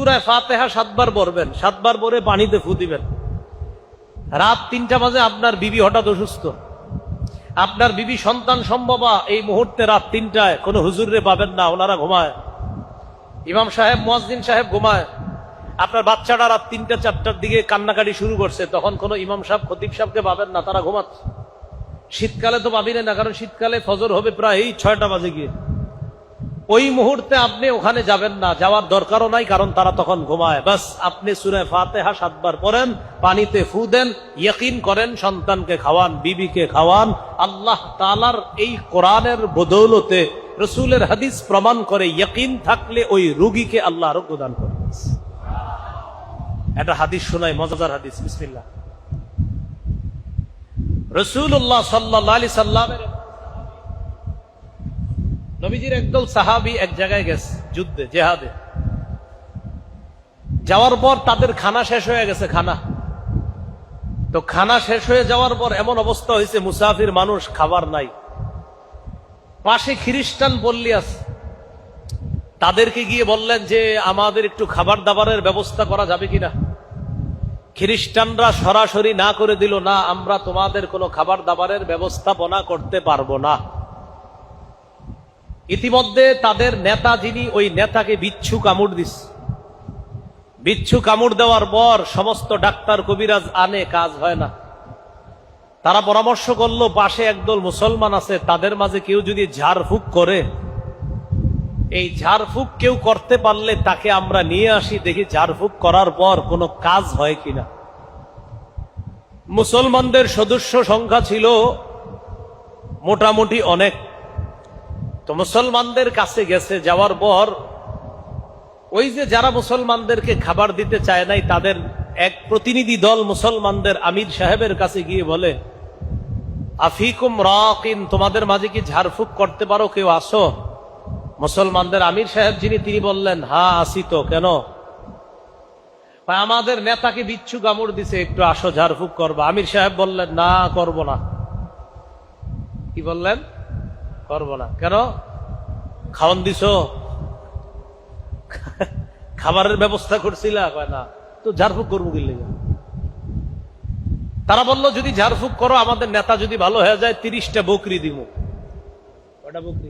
সূরা ফাতিহা 7 বার পড়বেন, 7 বার পরে পানিতে ফু দিবেন। রাত 3টা বাজে আপনার বিবি হঠাৎ অসুস্থ, আপনার বিবি সন্তান সম্ভবা, এই মুহূর্তে রাত 3টায় কোনো হুজুরে পাবেন না, ওনারা ঘুমায়, ইমাম সাহেব মুয়াজ্জিন সাহেব ঘুমায়। আপনার বাচ্চাটা রাত 3টা 4টার দিকে কান্নাকাটি শুরু করছে, তখন কোনো ইমাম সাহেব খতিব সাহেবকে পাবেন না, তারা ঘুমাচ্ছে। শীতকালে তো পাবেন না, কারণ শীতকালে ফজর হবে প্রায় 6টা বাজে গিয়ে। ওই মুহূর্তে আপনি ওখানে যাবেন না, যাওয়ার দরকারও নাই, কারণ তারা তখন ঘুমায়। বাস আপনি সূরা ফাতিহা 7 বার পড়েন, পানিতে ফু দেন, ইয়াকিন করেন সন্তানকে খাওয়ান, বিবিকে খাওয়ান। আল্লাহ তাআলার এই কোরআনের বদৌলতে, রাসূলের হাদিস প্রমাণ করে, ইয়াকিন থাকলে ওই রোগীকে আল্লাহ আরোগ্য দান করেন। এটা হাদিস শোনাই, মজাদার হাদিস, বিসমিল্লাহ। রাসূলুল্লাহ সাল্লাল্লাহু আলাইহি সাল্লামের নবীজির একদল সাহাবী এক জায়গায় গেছে যুদ্ধে, জিহাদে। যাওয়ার পর তাদের খানা শেষ হয়ে গেছে, তো খানা শেষ হয়ে যাওয়ার পর এমন অবস্থা হয়েছে, মুসাফির মানুষ, খাবার নাই। পাশে খ্রিস্টান পল্লী আছে, তাদেরকে গিয়ে বললেন যে আমাদের একটু খাবার দাবারের ব্যবস্থা করা যাবে কিনা। খ্রিস্টানরা সরাসরি না করে দিল, না, আমরা তোমাদের কোনো খাবার দাবারের ব্যবস্থাপনা করতে পারবো না। ইতিমধ্যে তাদের নেতা যিনি, ওই নেতাকে বিচ্ছু কামড় দিস। বিচ্ছু কামড় দেওয়ার পর সমস্ত ডাক্তার কবিরাজ আনে, কাজ হয় না। তারা পরামর্শ করলো, পাশে একদল মুসলমান আছে, তাদের মাঝে কেউ যদি ঝাড়ফুঁক করে, এই ঝাড়ফুঁক কেউ করতে পারলে তাকে আমরা নিয়ে আসি, দেখি ঝাড়ফুঁক করার পর কোনো কাজ হয় কিনা। মুসলমানদের সদস্য সংখ্যা ছিল মোটামুটি অনেক। তো মুসলমানদের কাছে গেছে, যাওয়ার পর ওই যে যারা মুসলমানদেরকে খাবার দিতে চায় নাই, তাদের এক প্রতিনিধি দল মুসলমানদের আমির সাহেবের কাছে গিয়ে বলে, আফিকুম রাকিন, তোমাদের মাঝে কি ঝাড়ফুঁক করতে পারো, কেউ আসো? মুসলমানদের আমির সাহেব যিনি, তিনি বললেন, হ্যাঁ আসি তো, কেন? আমাদের নেতাকে বিচ্ছু কামড় দিছে, একটু আসো ঝাড়ফুঁক করবা। আমির সাহেব বললেন, না, করব না। কি বললেন? করব না। কেন? খাওয়ান দিছো, খাবারের ব্যবস্থা করছিল? না, তো ঝাড়ফুঁক করবো কি লেগে? তারা বলল, যদি ঝাড়ফুঁক করো, আমাদের নেতা যদি ভালো হয়ে যায়, 30টা বকরি দিব। কয়টা বকরি?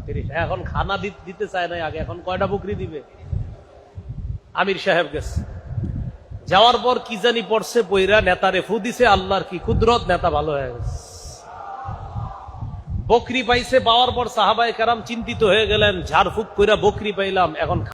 30। এখন খানা দিতে চায় না আগে, এখন কয়টা বকরি দিবে? আমির সাহেব গেছে, যাওয়ার পর কি জানি পড়ছে, পইরা নেতারে ফু দিছে। আল্লাহর কি কুদরত, নেতা ভালো হয়ে গেছে। বকরি পাইছে, পাওয়ার পর সাহাবায়ে কেরাম চিন্তিত হয়ে গেলেন, ঝাড়ফুঁক কইরা বকরি পাইলাম, এখন